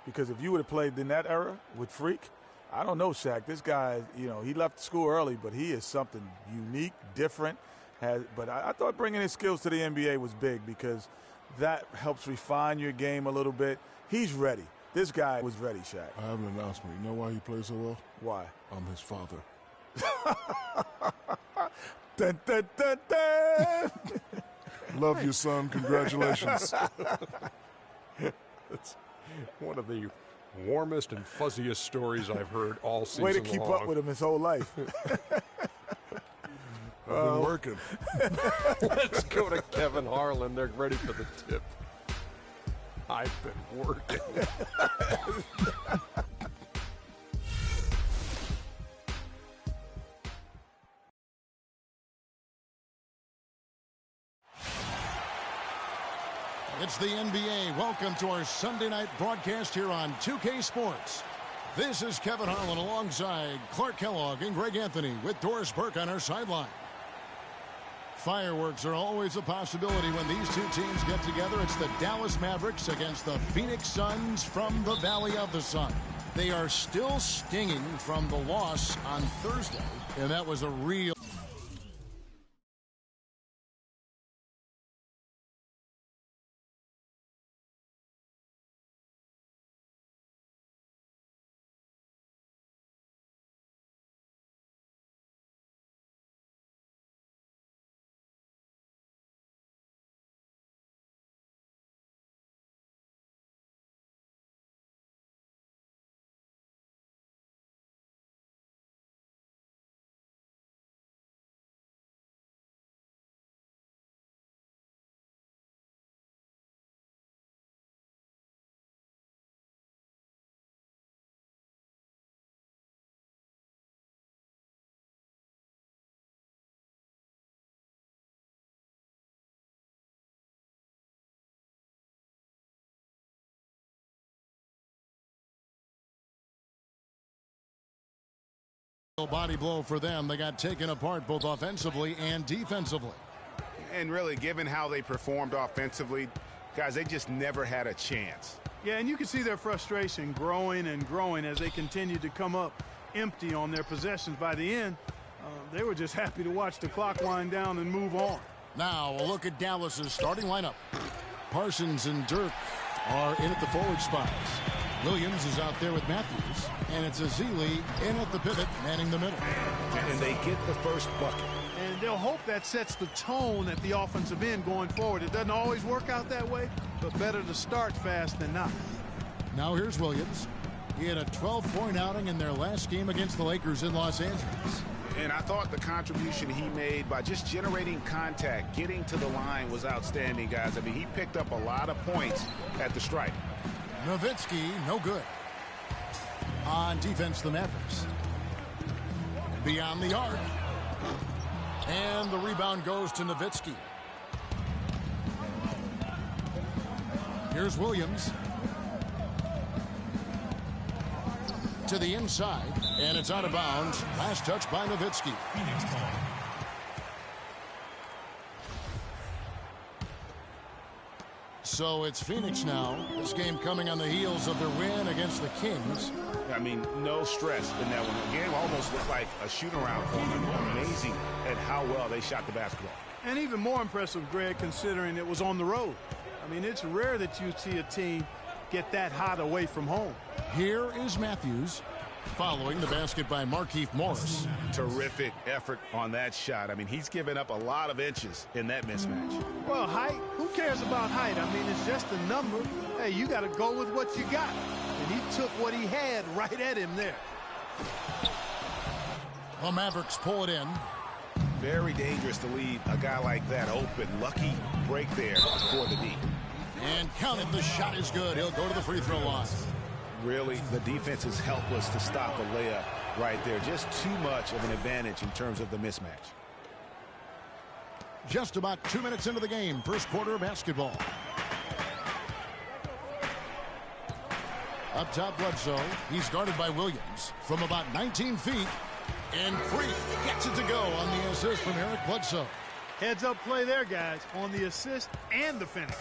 Because if you would have played in that era with Freak, I don't know, Shaq. This guy, he left school early, but he is something unique, different. But I thought bringing his skills to the NBA was big because that helps refine your game a little bit. He's ready. This guy was ready, Shaq. I have an announcement. You know why he plays so well? Why? I'm his father. Dun, dun, dun, dun. Love you, son. Congratulations. That's one of the warmest and fuzziest stories I've heard all season long. Way to keep up with him his whole life. I've been working. Let's go to Kevin Harlan. They're ready for the tip. I've been working. It's the NBA. Welcome to our Sunday night broadcast here on 2K Sports. This is Kevin Harlan alongside Clark Kellogg and Greg Anthony with Doris Burke on our sideline. Fireworks are always a possibility when these two teams get together. It's the Dallas Mavericks against the Phoenix Suns from the Valley of the Sun. They are still stinging from the loss on Thursday, and that was a real... Body blow for them. They got taken apart both offensively and defensively. And really, given how they performed offensively, guys, they just never had a chance. Yeah, and you can see their frustration growing and growing as they continue to come up empty on their possessions. By the end, they were just happy to watch the clock wind down and move on. Now, a look at Dallas's starting lineup. Parsons and Dirk are in at the forward spots. Williams is out there with Matthews, and it's Ezeli in at the pivot, manning the middle. And they get the first bucket. And they'll hope that sets the tone at the offensive end going forward. It doesn't always work out that way, but better to start fast than not. Now here's Williams. He had a 12-point outing in their last game against the Lakers in Los Angeles. And I thought the contribution he made by just generating contact, getting to the line was outstanding, guys. I mean, he picked up a lot of points at the stripe. Nowitzki, no good. On defense, the Mavericks. Beyond the arc. And the rebound goes to Nowitzki. Here's Williams. To the inside, and it's out of bounds. Last touch by Nowitzki. So it's Phoenix now. This game coming on the heels of their win against the Kings. I mean, no stress in that one. The game almost looked like a shoot-around for them. Amazing at how well they shot the basketball. And even more impressive, Greg, considering it was on the road. I mean, it's rare that you see a team get that hot away from home. Here is Matthews. Following the basket by Markieff Morris. Terrific effort on that shot. I mean, he's given up a lot of inches in that mismatch. Well, height, who cares about height? I mean, it's just a number. Hey, you got to go with what you got. And he took what he had right at him there. The Mavericks pull it in. Very dangerous to leave a guy like that open. Lucky break there for the D. And counted. The shot is good. He'll go to the free throw line. Really, the defense is helpless to stop a layup right there. Just too much of an advantage in terms of the mismatch. Just about 2 minutes into the game. First quarter of basketball. Up top, Bledsoe. He's guarded by Williams from about 19 feet. And Freak gets it to go on the assist from Eric Bledsoe. Heads up play there, guys, on the assist and the finish.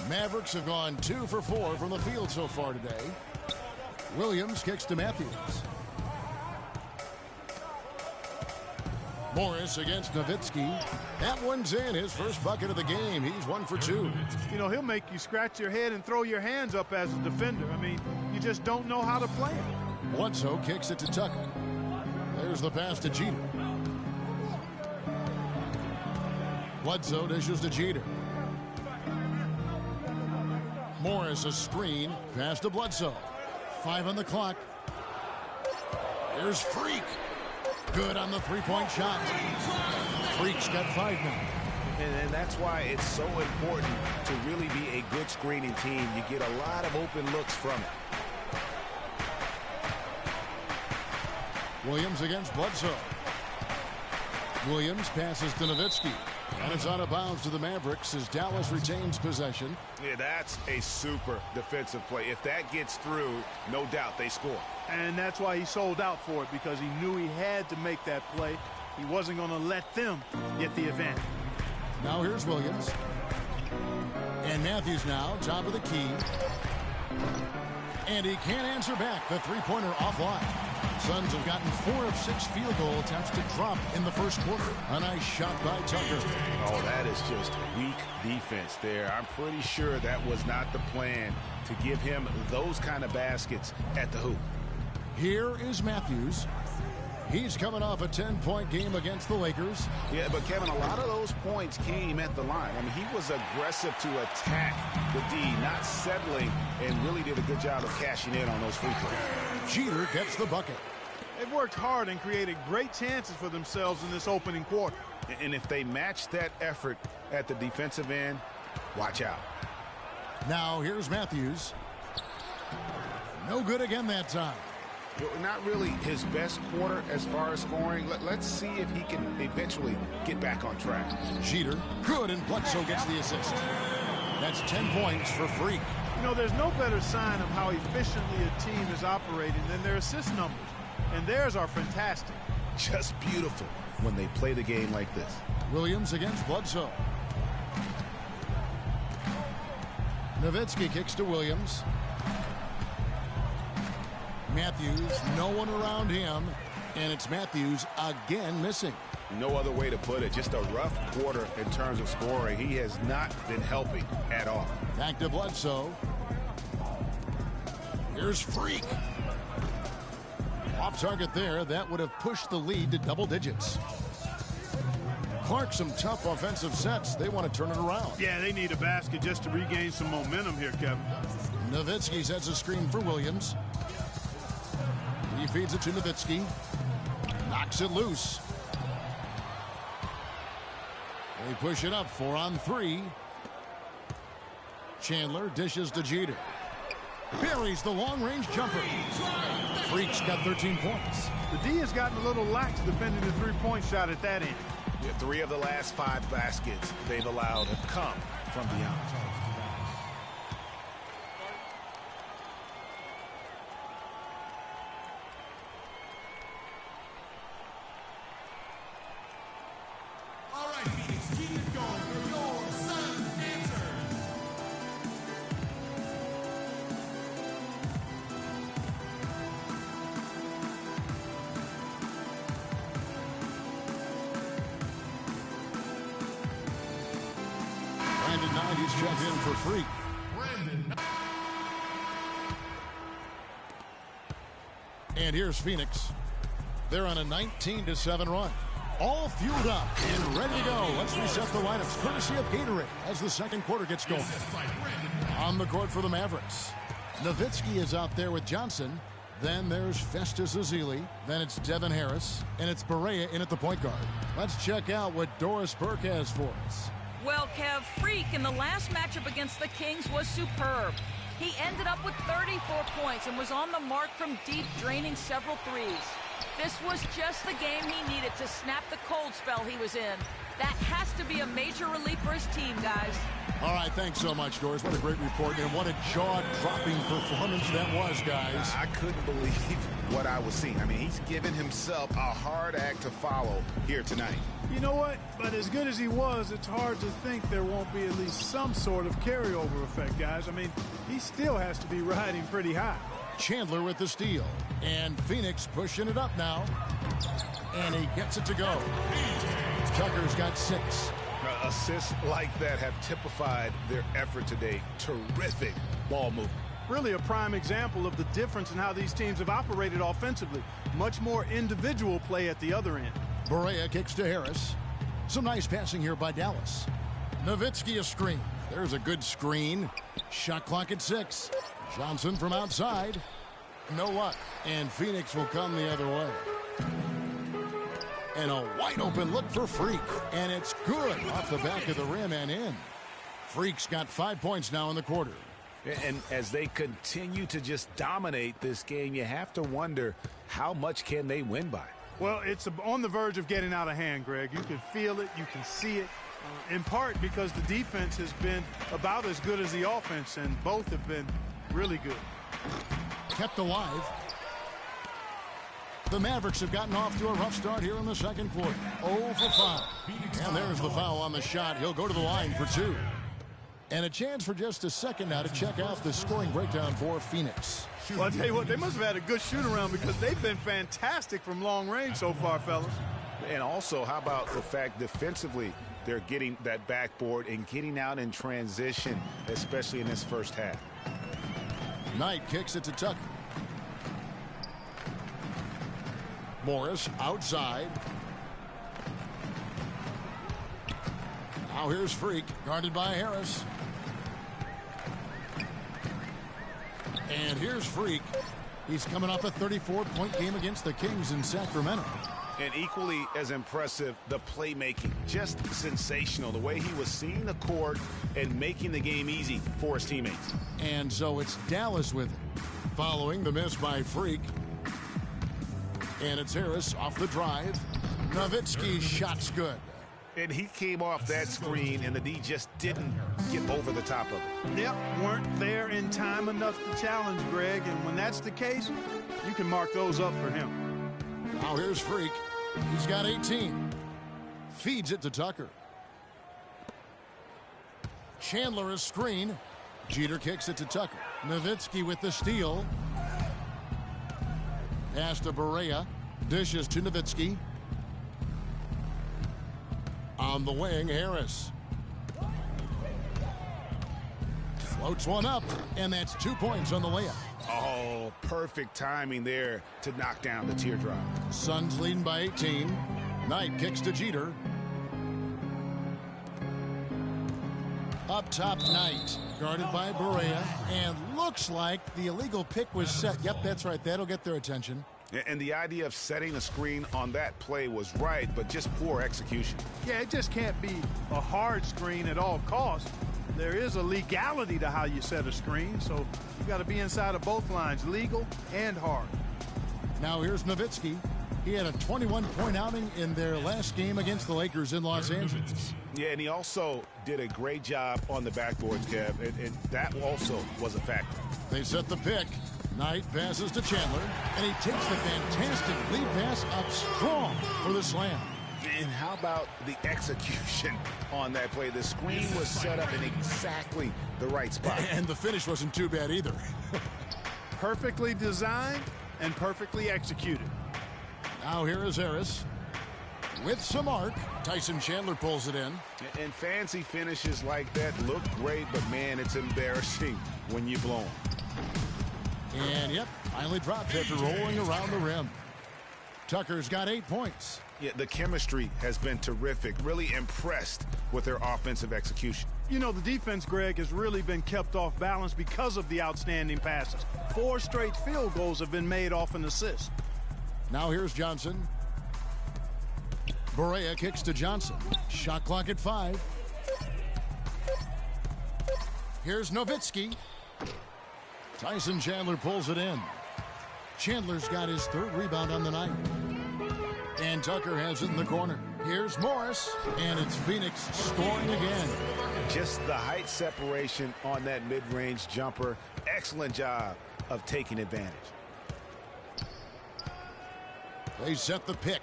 Mavericks have gone 2 for 4 from the field so far today. Williams kicks to Matthews. Morris against Nowitzki. That one's in. His first bucket of the game. He's 1 for 2. You know, he'll make you scratch your head and throw your hands up as a defender. I mean, you just don't know how to play it. Bledsoe kicks it to Tucker. There's the pass to Jeter. Bledsoe dishes to Jeter. Morris a screen. Pass to Bledsoe. 5 on the clock. Here's Freak. Good on the three-point shot. Freak's got 5 now. And that's why it's so important to really be a good screening team. You get a lot of open looks from it. Williams against Bledsoe. Williams passes to Nowitzki. And it's out of bounds to the Mavericks as Dallas retains possession. Yeah, that's a super defensive play. If that gets through, no doubt they score. And that's why he sold out for it, because he knew he had to make that play. He wasn't going to let them get the advantage. Now here's Williams. And Matthews now, top of the key. And he can't answer back. The three-pointer offline. Suns have gotten 4 of 6 field goal attempts to drop in the first quarter. A nice shot by Tucker. Oh, that is just weak defense there. I'm pretty sure that was not the plan to give him those kind of baskets at the hoop. Here is Matthews. He's coming off a 10-point game against the Lakers. Yeah, but Kevin, a lot of those points came at the line. I mean, he was aggressive to attack the D, not settling, and really did a good job of cashing in on those free throws. Jeter gets the bucket. They've worked hard and created great chances for themselves in this opening quarter. And if they match that effort at the defensive end, watch out. Now here's Matthews. No good again that time. Well, not really his best quarter as far as scoring. Let's see if he can eventually get back on track. Jeter, good, and Bledsoe gets the assist. That's 10 points for Freak. You know, there's no better sign of how efficiently a team is operating than their assist numbers. And theirs are fantastic. Just beautiful when they play the game like this. Williams against Bledsoe. Nowitzki kicks to Williams. Matthews, no one around him, and it's Matthews again missing. No other way to put it. Just a rough quarter in terms of scoring. He has not been helping at all. Back to Bledsoe. Here's Freak. Off target there. That would have pushed the lead to double digits. Clark, some tough offensive sets. They want to turn it around. Yeah, they need a basket just to regain some momentum here, Kevin. Nowitzki sets a screen for Williams. He feeds it to Nowitzki. Knocks it loose. They push it up 4 on 3. Chandler dishes to Jeter. Buries the long-range jumper. Freak's got 13 points. The D has gotten a little lax defending the three-point shot at that end. Yeah, 3 of the last 5 baskets they've allowed have come from beyond. He's checked in for Freak. And here's Phoenix. They're on a 19-7 run. All fueled up and ready to go. Let's reset the lineups courtesy of Gatorade as the second quarter gets going. On the court for the Mavericks, Nowitzki is out there with Johnson. Then there's Festus Ezeli. Then it's Devin Harris. And it's Barea in at the point guard. Let's check out what Doris Burke has for us. Well, Kev, Freak in the last matchup against the Kings was superb. He ended up with 34 points and was on the mark from deep, draining several threes. This was just the game he needed to snap the cold spell he was in. That has to be a major relief for his team, guys. All right, thanks so much, Doris. What a great report, and what a jaw-dropping performance that was, guys. I couldn't believe what I was seeing. I mean, he's given himself a hard act to follow here tonight. You know what? But as good as he was, it's hard to think there won't be at least some sort of carryover effect, guys. I mean, he still has to be riding pretty high. Chandler with the steal. And Phoenix pushing it up now. And he gets it to go. Tucker's got 6. Assists like that have typified their effort today. Terrific ball movement. Really a prime example of the difference in how these teams have operated offensively. Much more individual play at the other end. Barea kicks to Harris. Some nice passing here by Dallas. Nowitzki a screen. There's a good screen. Shot clock at 6. Johnson from outside. No luck. And Phoenix will come the other way. And a wide open look for Freak. And it's good off the back of the rim and in. Freak's got 5 points now in the quarter. And as they continue to just dominate this game, you have to wonder how much can they win by. Well, it's on the verge of getting out of hand, Greg. You can feel it. You can see it. In part because the defense has been about as good as the offense, and both have been really good. Kept alive. The Mavericks have gotten off to a rough start here in the second quarter. 0 for 5. And there's the foul on the shot. He'll go to the line for 2. And a chance for just a second now to check out the scoring breakdown for Phoenix. Well, I'll tell you what, they must have had a good shoot-around because they've been fantastic from long range so far, fellas. And also, how about the fact defensively they're getting that backboard and getting out in transition, especially in this first half. Knight kicks it to Tucker. Morris outside. Now here's Freak, guarded by Harris. And here's Freak. He's coming off a 34-point game against the Kings in Sacramento. And equally as impressive, the playmaking. Just sensational. The way he was seeing the court and making the game easy for his teammates. And so it's Dallas with it. Following the miss by Freak. And it's Harris off the drive. Nowitzki's shot's good. And he came off that screen, and the D just didn't get over the top of it. Yep, weren't there in time enough to challenge Greg. And when that's the case, you can mark those up for him. Now here's Freak. He's got 18. Feeds it to Tucker. Chandler is screen. Jeter kicks it to Tucker. Nowitzki with the steal. Pass to Barea. Dishes to Nowitzki. On the wing, Harris. Floats one up, and that's 2 points on the layup. Oh, perfect timing there to knock down the teardrop. Suns leading by 18. Knight kicks to Jeter. Up top, Knight, guarded by Barea, and looks like the illegal pick was set. Yep, that's right. That'll get their attention. And the idea of setting a screen on that play was right, but just poor execution. Yeah, it just can't be a hard screen at all costs. There is a legality to how you set a screen, so you got to be inside of both lines, legal and hard. Now here's Nowitzki. He had a 21-point outing in their last game against the Lakers in Los Angeles. Yeah, and he also did a great job on the backboards, Kev, and that also was a factor. They set the pick. Knight passes to Chandler, and he takes the fantastic lead pass up strong for the slam. And how about the execution on that play? The screen was set up in exactly the right spot. And the finish wasn't too bad either. Perfectly designed and perfectly executed. Now here is Harris with some arc. Tyson Chandler pulls it in. And fancy finishes like that look great, but man, it's embarrassing when you blow them. And yep, finally drops after rolling around the rim. Tucker's got 8 points. Yeah, the chemistry has been terrific. Really impressed with their offensive execution. You know, the defense, Greg, has really been kept off balance because of the outstanding passes. 4 straight field goals have been made off an assist. Now here's Johnson. Barea kicks to Johnson. Shot clock at 5. Here's Nowitzki. Tyson Chandler pulls it in. Chandler's got his 3rd rebound on the night. And Tucker has it in the corner. Here's Morris, and it's Phoenix scoring again. Just the height separation on that mid-range jumper. Excellent job of taking advantage. They set the pick.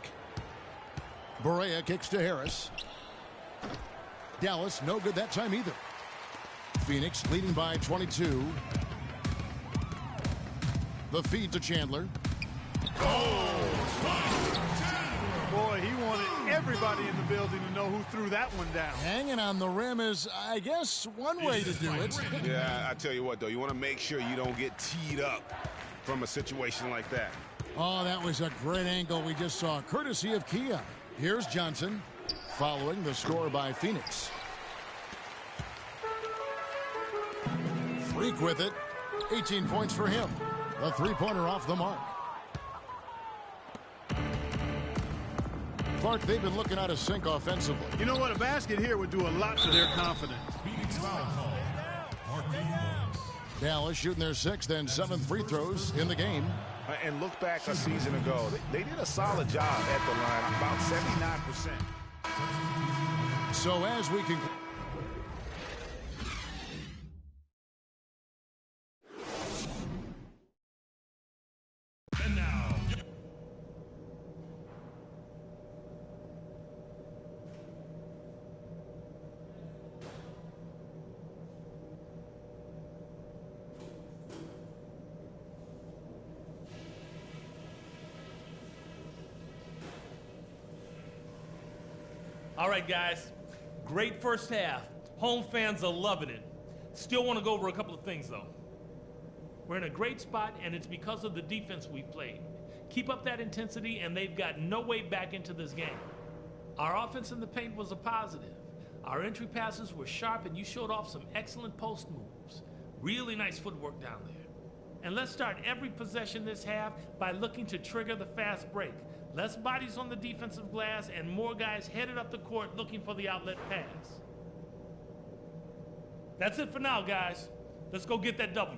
Barea kicks to Harris. Dallas no good that time either. Phoenix leading by 22. The feed to Chandler. Boy, he wanted everybody in the building to know who threw that one down. Hanging on the rim is, I guess, one way to do it. Yeah, I tell you what, though, you want to make sure you don't get teed up from a situation like that. Oh, that was a great angle we just saw, courtesy of Kia. Here's Johnson, following the score by Phoenix. Freak with it. 18 points for him. The three-pointer off the mark. Clark, they've been looking out of sync offensively. You know what? A basket here would do a lot for their confidence. Dallas shooting their 6th and 7th free throws in the game. And look back a season ago. They did a solid job at the line, about 79%. So as we can... And now... All right, guys. Great first half. Home fans are loving it. Still want to go over a couple of things, though. We're in a great spot, and it's because of the defense we've played. Keep up that intensity, and they've got no way back into this game. Our offense in the paint was a positive. Our entry passes were sharp, and you showed off some excellent post moves. Really nice footwork down there. And let's start every possession this half by looking to trigger the fast break. Less bodies on the defensive glass and more guys headed up the court looking for the outlet pass. That's it for now, guys. Let's go get that W.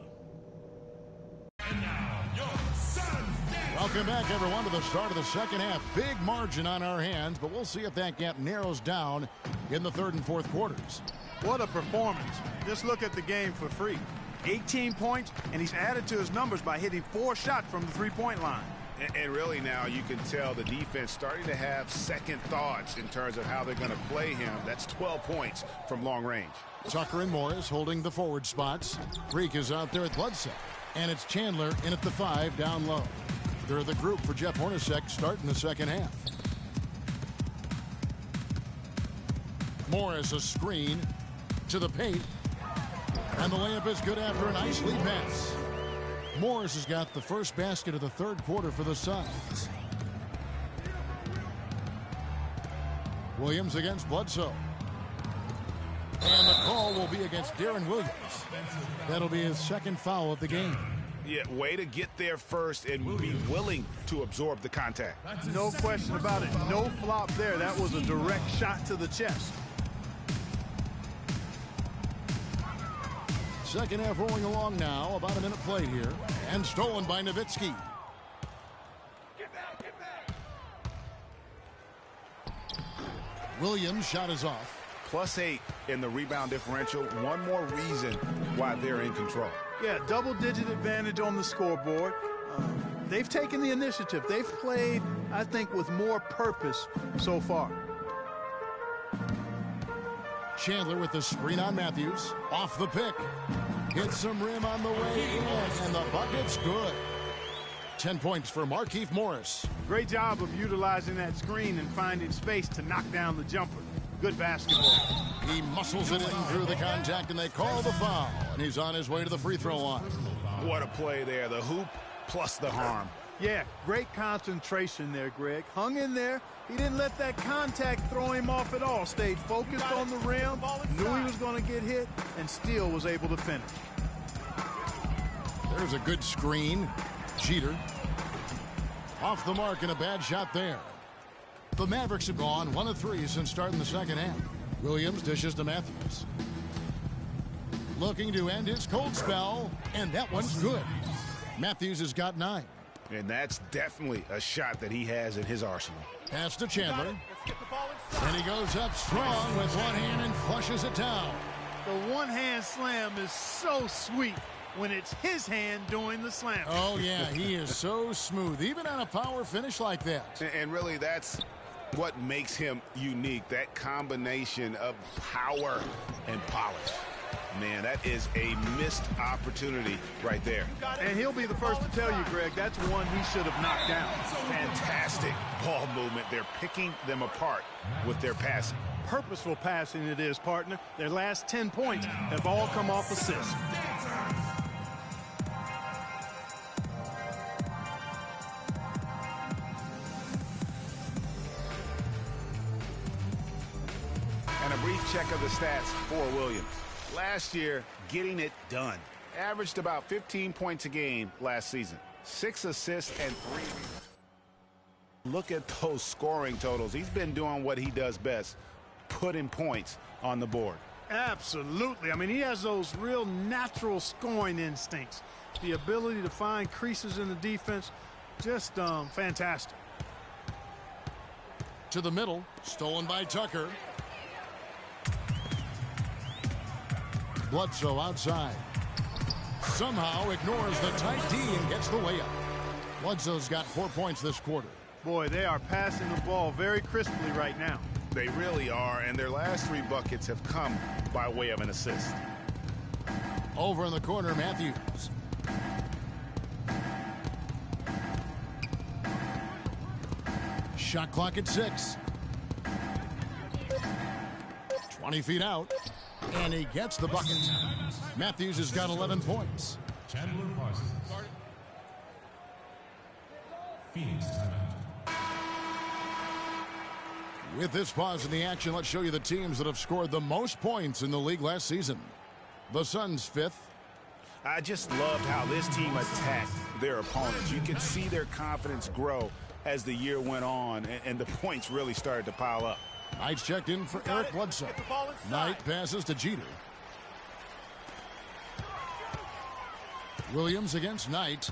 And now, your Suns dance. Welcome back, everyone, to the start of the second half. Big margin on our hands, but we'll see if that gap narrows down in the third and fourth quarters. What a performance. Just look at the game for Freak. 18 points, and he's added to his numbers by hitting 4 shots from the three-point line. And really now you can tell the defense starting to have second thoughts in terms of how they're going to play him. That's 12 points from long range. Tucker and Morris holding the forward spots. Freak is out there at Bledsoe. And it's Chandler in at the 5 down low. They're the group for Jeff Hornacek starting the second half. Morris a screen to the paint. And the layup is good after a nice lead pass. Morris has got the first basket of the third quarter for the Suns. Williams against Bledsoe. And the call will be against Darren Williams. That'll be his second foul of the game. Yeah, way to get there first and be willing to absorb the contact. No question about it. No flop there. That was a direct shot to the chest. Second half rolling along now. About a minute played here. And stolen by Nowitzki. Williams' shot is off. +8 in the rebound differential. One more reason why they're in control. Yeah, double-digit advantage on the scoreboard. They've taken the initiative. They've played, I think, with more purpose so far. Chandler with the screen on Matthews. Off the pick. Hits some rim on the way in, and the bucket's good. 10 points for Markieff Morris. Great job of utilizing that screen and finding space to knock down the jumper. Good basketball. He muscles it in through the contact, and they call the foul. And he's on his way to the free throw line. What a play there. The hoop plus the harm. Yeah, great concentration there, Greg. Hung in there. He didn't let that contact throw him off at all. Stayed focused on the rim, knew he was going to get hit, and still was able to finish. There's a good screen. Jeter. Off the mark and a bad shot there. The Mavericks have gone 1 of 3 since starting the second half. Williams dishes to Matthews. Looking to end his cold spell, and that one's good. Matthews has got 9. And that's definitely a shot that he has in his arsenal. Pass to Chandler. And he goes up strong with one hand and flushes it down. The one-hand slam is so sweet when it's his hand doing the slam. Oh, yeah, he is so smooth, even on a power finish like that. And really, that's what makes him unique, that combination of power and polish. Man, that is a missed opportunity right there. And he'll be the first to tell you, Greg, that's one he should have knocked down. Fantastic ball movement. They're picking them apart with their passing. Purposeful passing it is, partner. Their last 10 points have all come off assists. And a brief check of the stats for Williams. Last year, getting it done. Averaged about 15 points a game last season. 6 assists and 3. Look at those scoring totals. He's been doing what he does best, putting points on the board. Absolutely. I mean, he has those real natural scoring instincts. The ability to find creases in the defense, just fantastic. To the middle, stolen by Tucker. Bledsoe outside. Somehow ignores the tight D and gets the layup. Bledsoe's got 4 points this quarter. Boy, they are passing the ball very crisply right now. They really are, and their last 3 buckets have come by way of an assist. Over in the corner, Matthews. Shot clock at 6. 20 feet out. And he gets the bucket. Matthews has got 11 points. Chandler Parsons. Phoenix timeout. With this pause in the action, let's show you the teams that have scored the most points in the league last season. The Suns 5th. I just loved how this team attacked their opponents. You could see their confidence grow as the year went on, and the points really started to pile up. Knight's checked in for Eric Bledsoe. Knight passes to Jeter. Williams against Knight.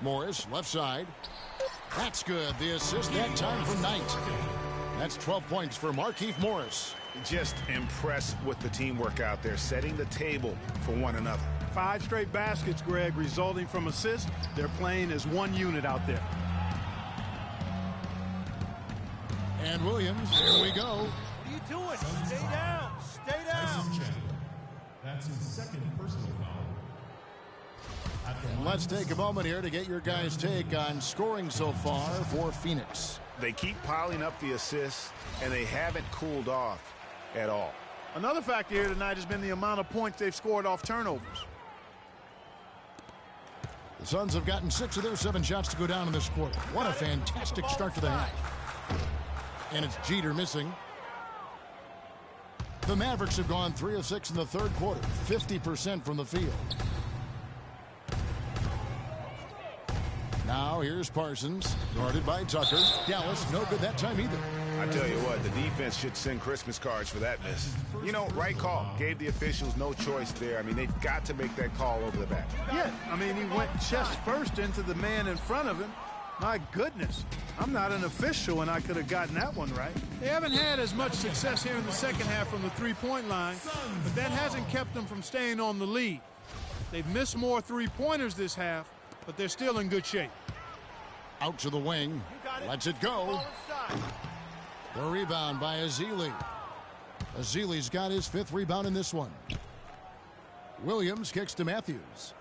Morris, left side. That's good. The assist that time from Knight. That's 12 points for Markieff Morris. Just impressed with the teamwork out there, setting the table for one another. 5 straight baskets, Greg, resulting from assists. They're playing as one unit out there. And Williams, here we go. What are you doing? Stay down. Stay down. That's his second personal foul. And let's take a moment here to get your guys' take on scoring so far for Phoenix. They keep piling up the assists, and they haven't cooled off at all. Another factor here tonight has been the amount of points they've scored off turnovers. The Suns have gotten 6 of their 7 shots to go down in this quarter. What a fantastic start to the half. And it's Jeter missing. The Mavericks have gone 3 of 6 in the third quarter, 50% from the field. Now here's Parsons, guarded by Tucker. Dallas, no good that time either. I tell you what, the defense should send Christmas cards for that miss. You know, right call. Gave the officials no choice there. I mean, they've got to make that call over the back. Yeah, I mean, he went chest first into the man in front of him. My goodness, I'm not an official, and I could have gotten that one right. They haven't had as much success here in the second half from the three-point line, but that hasn't kept them from staying on the lead. They've missed more three-pointers this half, but they're still in good shape. Out to the wing. Lets it go. The rebound by Ezeli. Ezeli's got his 5th rebound in this one. Williams kicks to Matthews.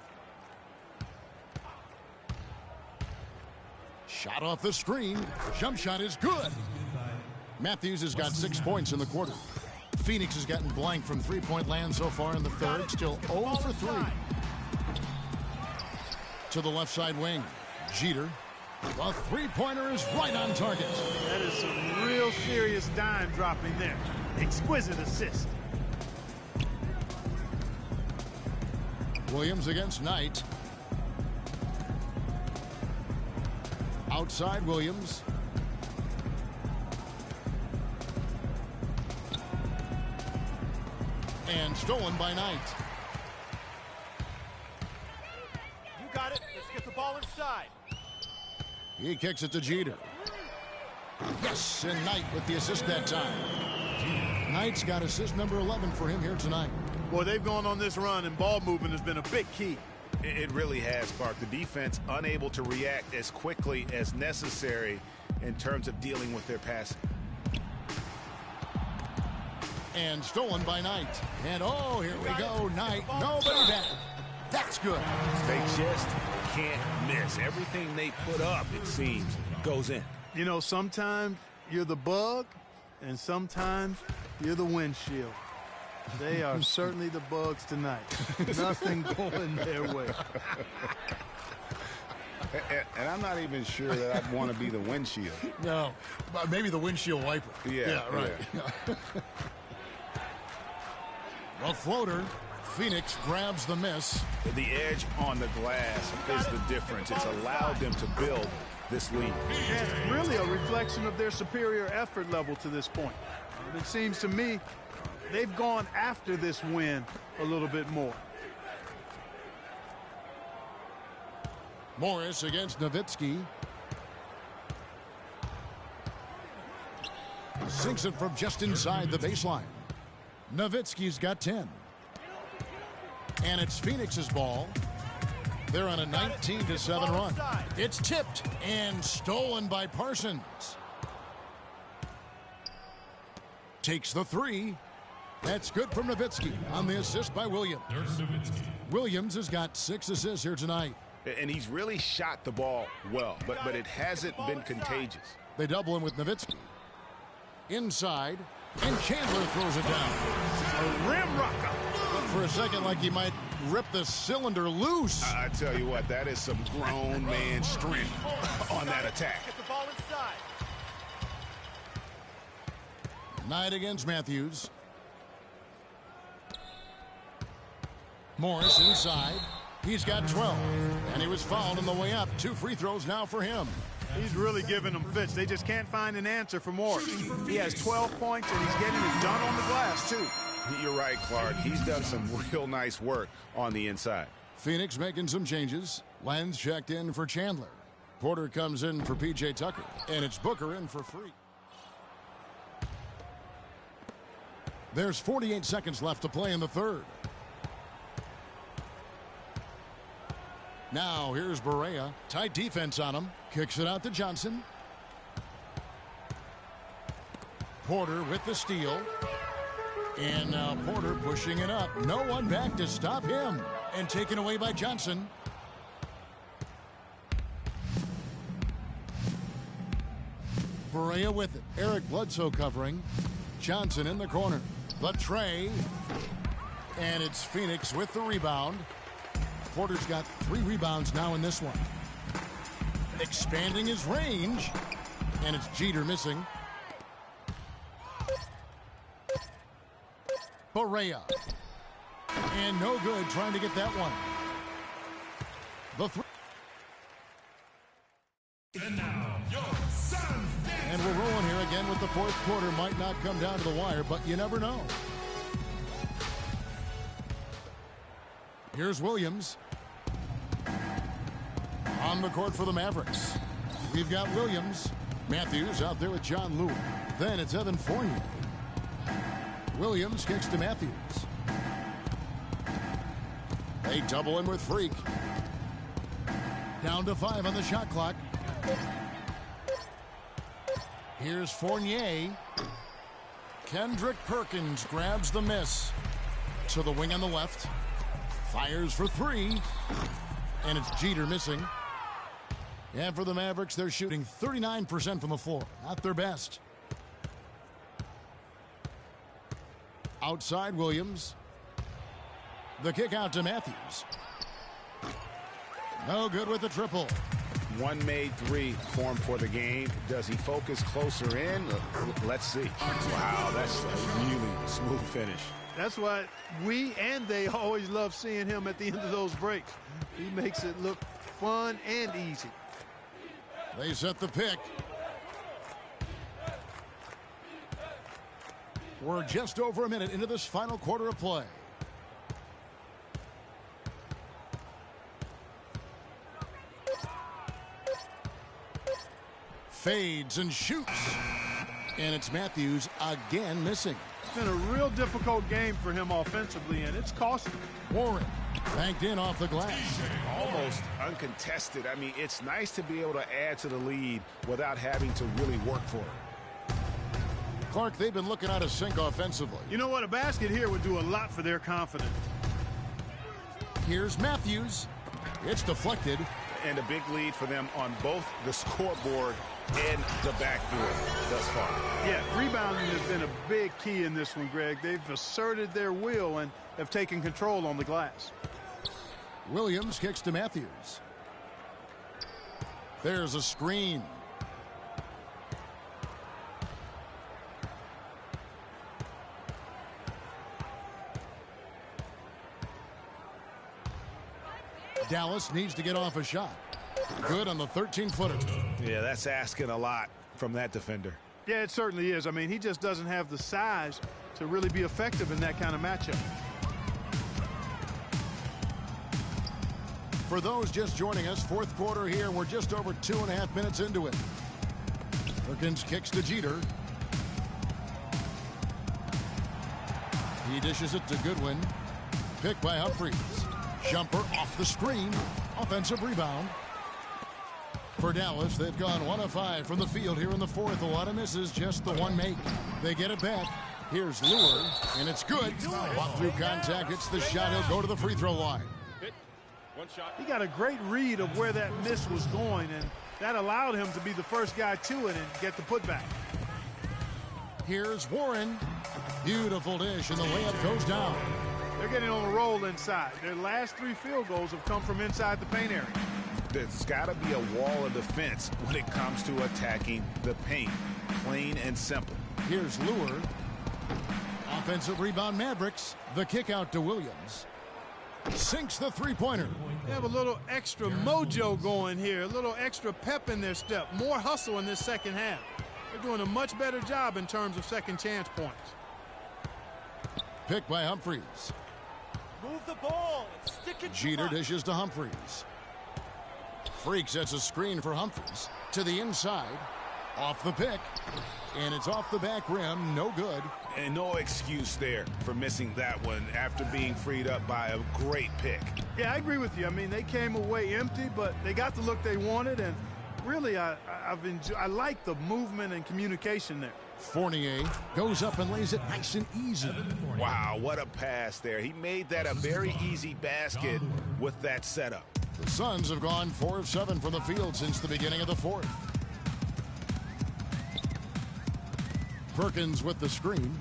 Shot off the screen. Jump shot is good. Matthews has got 6 points in the quarter. Phoenix has gotten blank from three-point land so far in the third. Still 0 for 3. To the left side wing. Jeter. The three-pointer is right on target. That is some real serious dime dropping there. Exquisite assist. Williams against Knight. Outside Williams. And stolen by Knight. You got it. Let's get the ball inside. He kicks it to Jeter. Yes, and Knight with the assist that time. Knight's got assist number 11 for him here tonight. Boy, they've gone on this run, and ball movement has been a big key. It really has, Clark. The defense unable to react as quickly as necessary, in terms of dealing with their passing. And stolen by Knight. And oh, here we go, Knight. Nobody back. That's good. They just can't miss. Everything they put up, it seems, goes in. You know, sometimes you're the bug, and sometimes you're the windshield. They are certainly the bugs tonight. Nothing going their way. And I'm not even sure that I'd want to be the windshield. No, but maybe the windshield wiper. Yeah, right. Yeah. The floater. Phoenix grabs the miss. The edge on the glass is the difference. It's allowed them to build this lead. And really a reflection of their superior effort level to this point. It seems to me they've gone after this win a little bit more. Morris against Nowitzki. Sinks it from just inside the baseline. Nowitzki's got 10. And it's Phoenix's ball. They're on a 19-7 run. It's tipped and stolen by Parsons. Takes the three. That's good from Nowitzki on the assist by Williams. Williams has got 6 assists here tonight. And he's really shot the ball well, but it hasn't been contagious. They double him with Nowitzki. Inside, and Chandler throws it down. A rim rocker. Looked for a second like he might rip the cylinder loose. I tell you what, that is some grown man strength on that attack. Get the ball inside. Knight against Matthews. Morris inside. He's got 12. And he was fouled on the way up. 2 free throws now for him. He's really giving them fits. They just can't find an answer for Morris. He has 12 points, and he's getting it done on the glass, too. You're right, Clark. He's done some real nice work on the inside. Phoenix making some changes. Lenz checked in for Chandler. Porter comes in for P.J. Tucker. And it's Booker in for Freak. There's 48 seconds left to play in the third. Now here's Barea. Tight defense on him. Kicks it out to Johnson. Porter with the steal. And now Porter pushing it up. No one back to stop him. And taken away by Johnson. Barea with it. Eric Bledsoe covering. Johnson in the corner. The tray. And it's Phoenix with the rebound. Porter's got 3 rebounds now in this one. Expanding his range. And it's Jeter missing. Barea. And no good trying to get that one. The three. And now, your Suns dance. And we're rolling here again with the fourth quarter. Might not come down to the wire, but you never know. Here's Williams. On the court for the Mavericks. We've got Williams. Matthews out there with John Lewis. Then it's Evan Fournier. Williams kicks to Matthews. They double him with Freak. Down to 5 on the shot clock. Here's Fournier. Kendrick Perkins grabs the miss. To the wing on the left. Fires for 3. And it's Jeter missing. And for the Mavericks, they're shooting 39% from the floor. Not their best. Outside Williams. The kick out to Matthews. No good with the triple. One made 3 formed for the game. Does he focus closer in? Let's see. Wow, that's a really smooth finish. That's why we and they always love seeing him at the end of those breaks. He makes it look fun and easy. They set the pick. We're just over a minute into this final quarter of play. Fades and shoots. And it's Matthews again missing. been a real difficult game for him offensively, and it's costing him. Warren banked in off the glass. Almost uncontested. I mean, it's nice to be able to add to the lead without having to really work for it. Clark, they've been looking out of sync offensively. You know what? A basket here would do a lot for their confidence. Here's Matthews. It's deflected. And a big lead for them on both the scoreboard and the backboard thus far. Yeah, rebounding has been a big key in this one, Greg. They've asserted their will and have taken control on the glass. Williams kicks to Matthews. There's a screen. Dallas needs to get off a shot. Good on the 13-footer. Yeah, that's asking a lot from that defender. Yeah, it certainly is. I mean, he just doesn't have the size to really be effective in that kind of matchup. For those just joining us, fourth quarter here. We're just over 2.5 minutes into it. Perkins kicks to Jeter. He dishes it to Goodwin. Picked by Humphries. Jumper off the screen. Offensive rebound. For Dallas, they've gone 1 of 5 from the field here in the fourth. A lot of misses, just the one make. They get it back. Here's Lure, and it's good. Walk through contact, it's the shot. He'll go to the free throw line. He got a great read of where that miss was going, and that allowed him to be the first guy to it and get the putback. Here's Warren. Beautiful dish, and the layup goes down. They're getting on a roll inside. Their last 3 field goals have come from inside the paint area. There's got to be a wall of defense when it comes to attacking the paint. Plain and simple. Here's Lure. Offensive rebound Mavericks. The kick out to Williams. Sinks the three-pointer. They have a little extra mojo going here, a little extra pep in their step, more hustle in this second half. They're doing a much better job in terms of second chance points. Picked by Humphries. Move the ball and stick it. Jeter dishes to Humphries. Freak sets a screen for Humphries to the inside. Off the pick. And it's off the back rim. No good. And no excuse there for missing that one after being freed up by a great pick. Yeah, I agree with you. I mean, they came away empty, but they got the look they wanted. And really, I like the movement and communication there. Fournier goes up and lays it nice and easy. Wow, what a pass there. He made that a very easy basket with that setup. The Suns have gone 4 of 7 from the field since the beginning of the fourth. Perkins with the screen.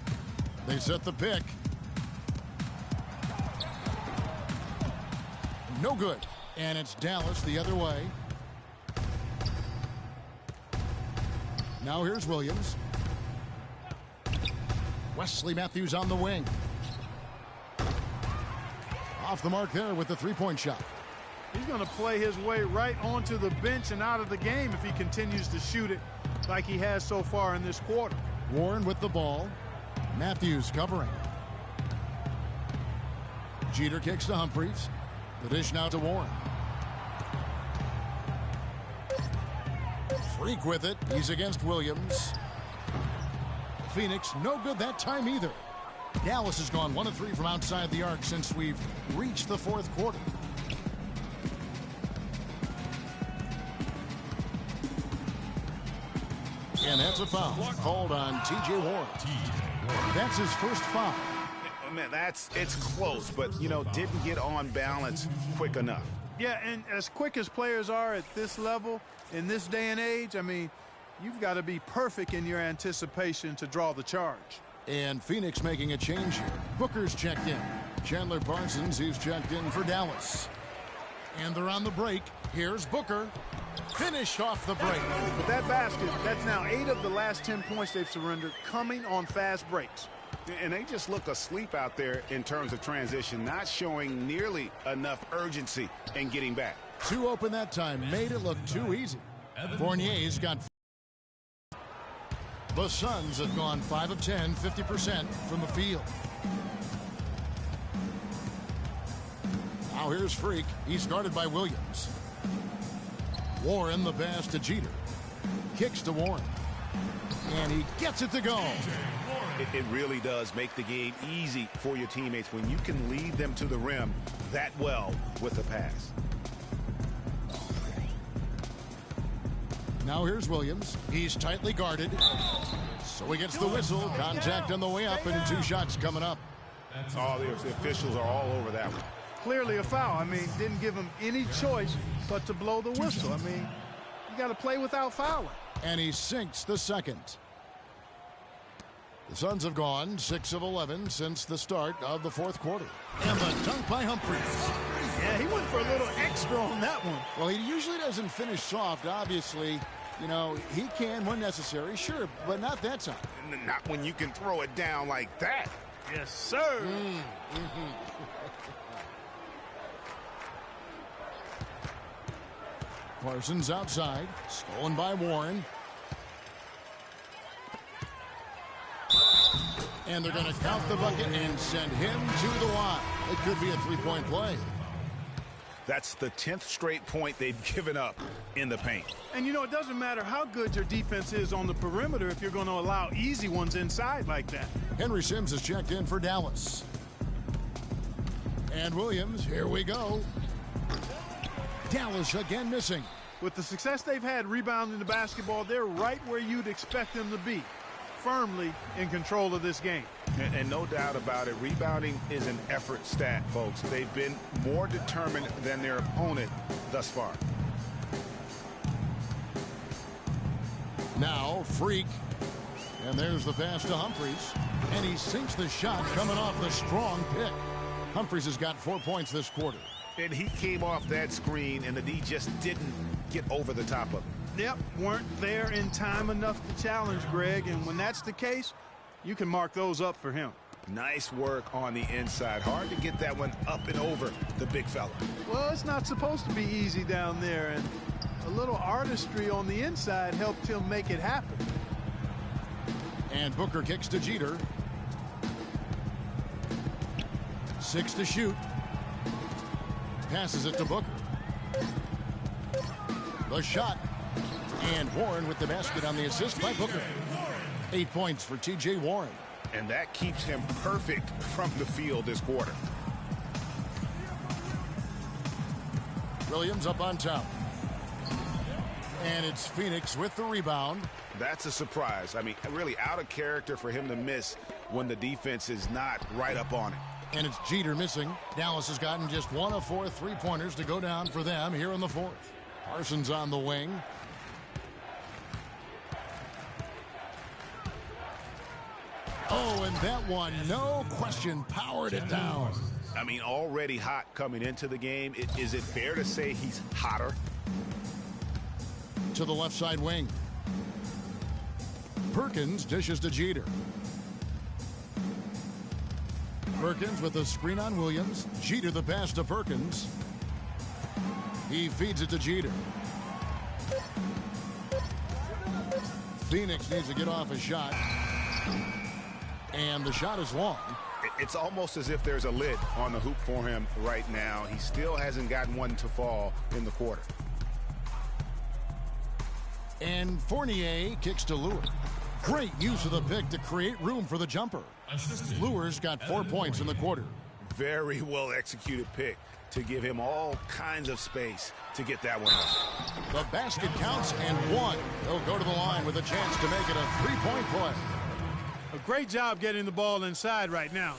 They set the pick. No good. And it's Dallas the other way. Now here's Williams. Wesley Matthews on the wing. Off the mark there with the three-point shot. He's going to play his way right onto the bench and out of the game if he continues to shoot it like he has so far in this quarter. Warren with the ball. Matthews covering. Jeter kicks to Humphries. The dish now to Warren. Freak with it. He's against Williams. Phoenix no good that time either. Dallas has gone 1 of 3 from outside the arc since we've reached the fourth quarter. And that's a foul called on T.J. Warren. That's his first foul. Man, it's close, but, didn't get on balance quick enough. Yeah, and as quick as players are at this level, in this day and age, I mean, you've got to be perfect in your anticipation to draw the charge. And Phoenix making a change here. Booker's checked in. Chandler Parsons, who's checked in for Dallas. And they're on the break. Here's Booker. Finish off the break. With that basket, that's now 8 of the last 10 points they've surrendered coming on fast breaks. And they just look asleep out there in terms of transition, not showing nearly enough urgency in getting back. 2 open that time, made it look too easy. Fournier's got. The Suns have gone 5 of 10, 50% from the field. Now here's Freak. He's guarded by Williams. Warren the pass to Jeter. Kicks to Warren. And he gets it to go. It really does make the game easy for your teammates when you can lead them to the rim that well with a pass. Now here's Williams. He's tightly guarded. So he gets the whistle. Contact on the way up and 2 shots coming up. Oh, the officials are all over that one. Clearly a foul. I mean, didn't give him any choice but to blow the whistle. I mean, you got to play without fouling. And he sinks the second. The Suns have gone 6 of 11 since the start of the 4th quarter. And the dunk by Humphries. Yeah, he went for a little extra on that one. Well, he usually doesn't finish soft, obviously. You know, he can when necessary, sure, but not that time. Not when you can throw it down like that. Yes, sir. Parsons outside, stolen by Warren. And they're going to count the bucket and send him to the line. It could be a 3-point play. That's the 10th straight point they've given up in the paint. And, you know, it doesn't matter how good your defense is on the perimeter if you're going to allow easy ones inside like that. Henry Sims has checked in for Dallas. And Williams, here we go. Dallas again missing. With the success they've had rebounding the basketball, they're right where you'd expect them to be, firmly in control of this game. And no doubt about it, rebounding is an effort stat, folks. They've been more determined than their opponent thus far. Now, Freak. And there's the pass to Humphries. And he sinks the shot coming off the strong pick. Humphries has got 4 points this quarter. And he came off that screen, and the D just didn't get over the top of it. Yep, weren't there in time enough to challenge Greg, and when that's the case, you can mark those up for him. Nice work on the inside. Hard to get that one up and over the big fella. Well, it's not supposed to be easy down there, and a little artistry on the inside helped him make it happen. And Booker kicks to Jeter. 6 to shoot. Passes it to Booker. The shot. And Warren with the basket on the assist by Booker. 8 points for T.J. Warren. And that keeps him perfect from the field this quarter. Williams up on top. And it's Phoenix with the rebound. That's a surprise. I mean, really out of character for him to miss when the defense is not right up on it. And it's Jeter missing. Dallas has gotten just 1 of 4 3-pointers to go down for them here in the 4th. Parsons on the wing. Oh, and that one, no question, powered it down. I mean, already hot coming into the game. Is it fair to say he's hotter? To the left side wing. Perkins dishes to Jeter. Perkins with a screen on Williams. Jeter the pass to Perkins. He feeds it to Jeter. Phoenix needs to get off a shot. And the shot is long. It's almost as if there's a lid on the hoop for him right now. He still hasn't gotten one to fall in the quarter. And Fournier kicks to Lure. Great use of the pick to create room for the jumper. Lure's got 4 points in the quarter. Very well executed pick to give him all kinds of space to get that one up. The basket counts and 1. He'll go to the line with a chance to make it a 3-point play. A great job getting the ball inside right now.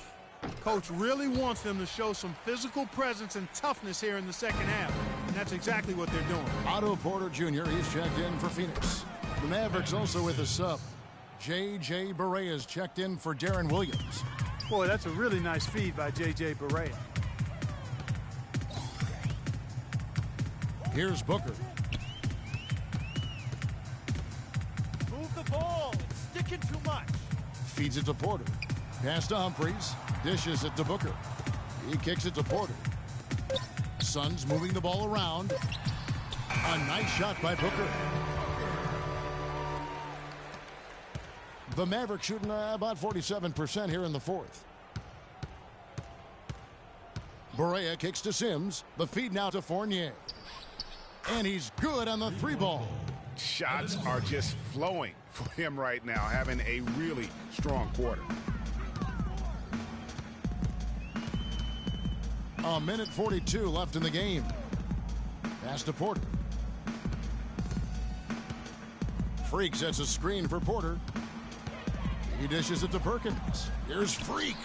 Coach really wants them to show some physical presence and toughness here in the second half, and that's exactly what they're doing. Otto Porter Jr. He's checked in for Phoenix. The Mavericks also with a sub. J.J. Barea checked in for Darren Williams. Boy, that's a really nice feed by J.J. Barea. Here's Booker. Move the ball. It's sticking too much. Feeds it to Porter. Pass to Humphries. Dishes it to Booker. He kicks it to Porter. Suns moving the ball around. A nice shot by Booker. The Mavericks shooting about 47% here in the 4th. Barea kicks to Sims. The feed now to Fournier. And he's good on the 3 ball. Shots are just flowing for him right now, having a really strong quarter. A minute 42 left in the game. Pass to Porter. Freak sets a screen for Porter. He dishes it to Perkins. Here's Freak.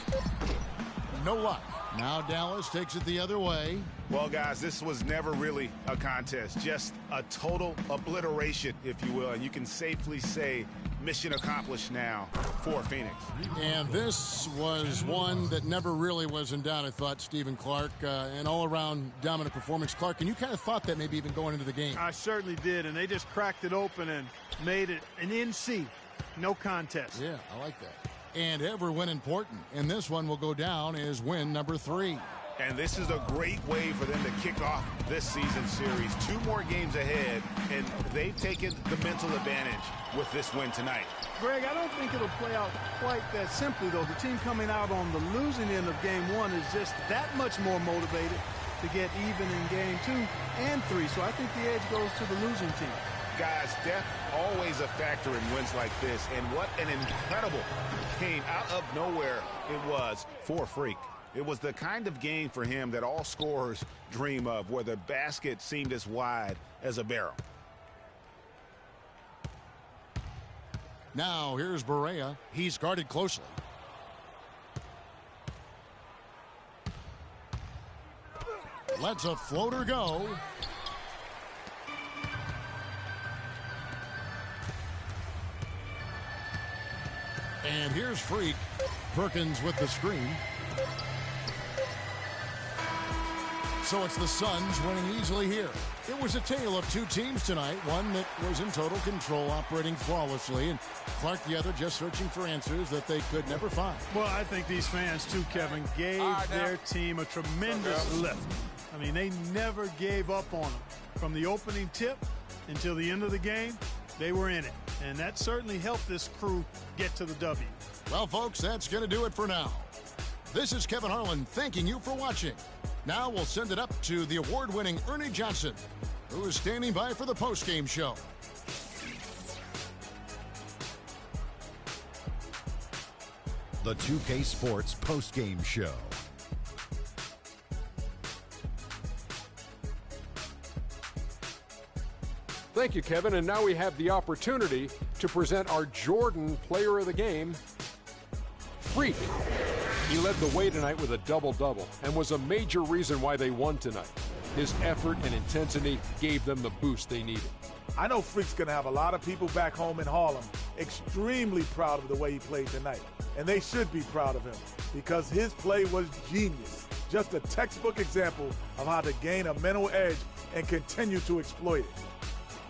No luck. Now Dallas takes it the other way. Well, guys, this was never really a contest. Just a total obliteration, if you will. And you can safely say mission accomplished now for Phoenix. And this was one that never really was in doubt, I thought, Stephen Clark. An all-around dominant performance. Clark, and you kind of thought that maybe even going into the game. I certainly did, and they just cracked it open and made it an NC. No contest. Yeah, I like that. And every win important. And this one will go down as win number 3. And this is a great way for them to kick off this season series. 2 more games ahead, and they've taken the mental advantage with this win tonight. Greg, I don't think it'll play out quite that simply, though. The team coming out on the losing end of game 1 is just that much more motivated to get even in game 2 and 3. So I think the edge goes to the losing team. Guys, death always a factor in wins like this, and what an incredible game out of nowhere it was for Freak. It was the kind of game for him that all scorers dream of, where the basket seemed as wide as a barrel. Now here's Barea. He's guarded closely. Lets a floater go. And here's Freak. Perkins with the screen. So it's the Suns winning easily here. It was a tale of 2 teams tonight. One that was in total control, operating flawlessly, and Clark the other just searching for answers that they could never find. Well, I think these fans, too, Kevin, gave their team a tremendous lift. I mean, they never gave up on them. From the opening tip until the end of the game, they were in it. And that certainly helped this crew get to the W. Well, folks, that's going to do it for now. This is Kevin Harlan thanking you for watching. Now we'll send it up to the award-winning Ernie Johnson, who is standing by for the post-game show. The 2K Sports post-game show. Thank you, Kevin. And now we have the opportunity to present our Jordan Player of the Game, Freak. He led the way tonight with a double-double and was a major reason why they won tonight. His effort and intensity gave them the boost they needed. I know Freak's going to have a lot of people back home in Harlem extremely proud of the way he played tonight. And they should be proud of him because his play was genius. Just a textbook example of how to gain a mental edge and continue to exploit it.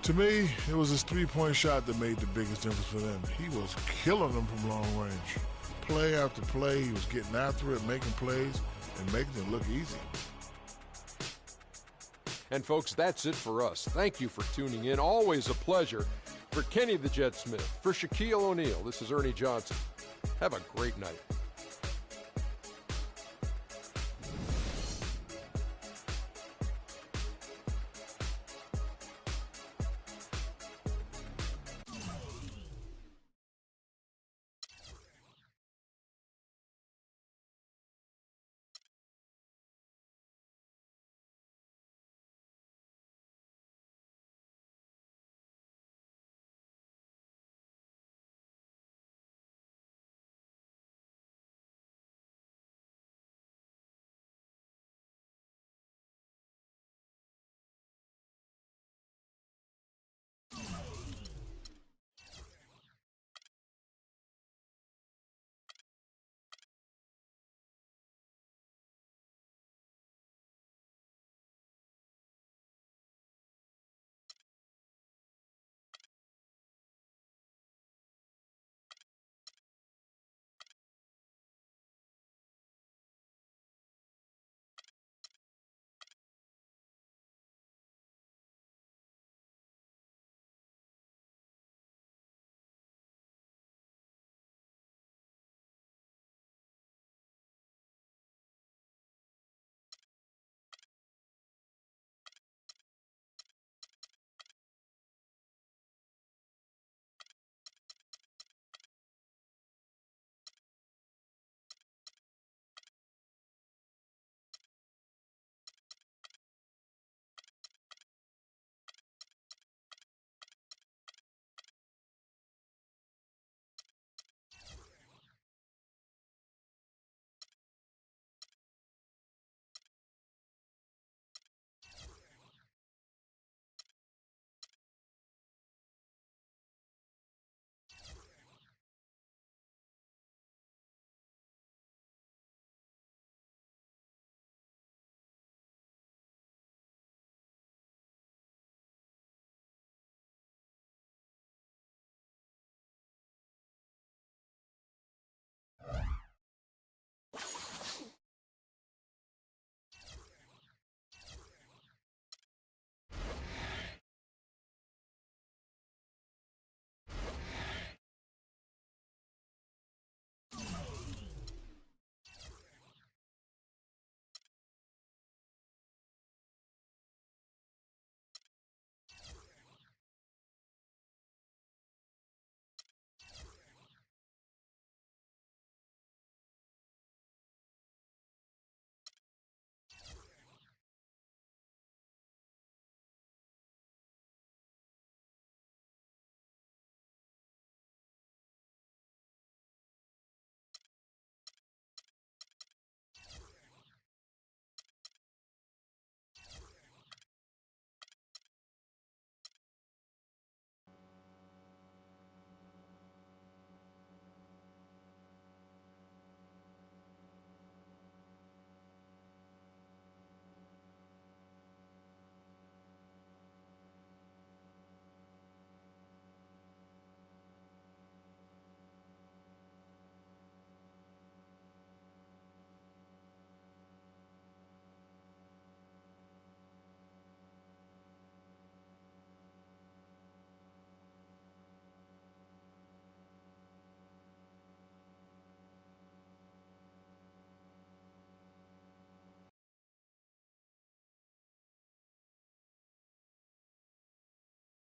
To me, it was his three-point shot that made the biggest difference for them. He was killing them from long range. Play after play, he was getting after it, making plays, and making it look easy. And folks, that's it for us. Thank you for tuning in. Always a pleasure. For Kenny the Jet Smith, for Shaquille O'Neal, this is Ernie Johnson. Have a great night.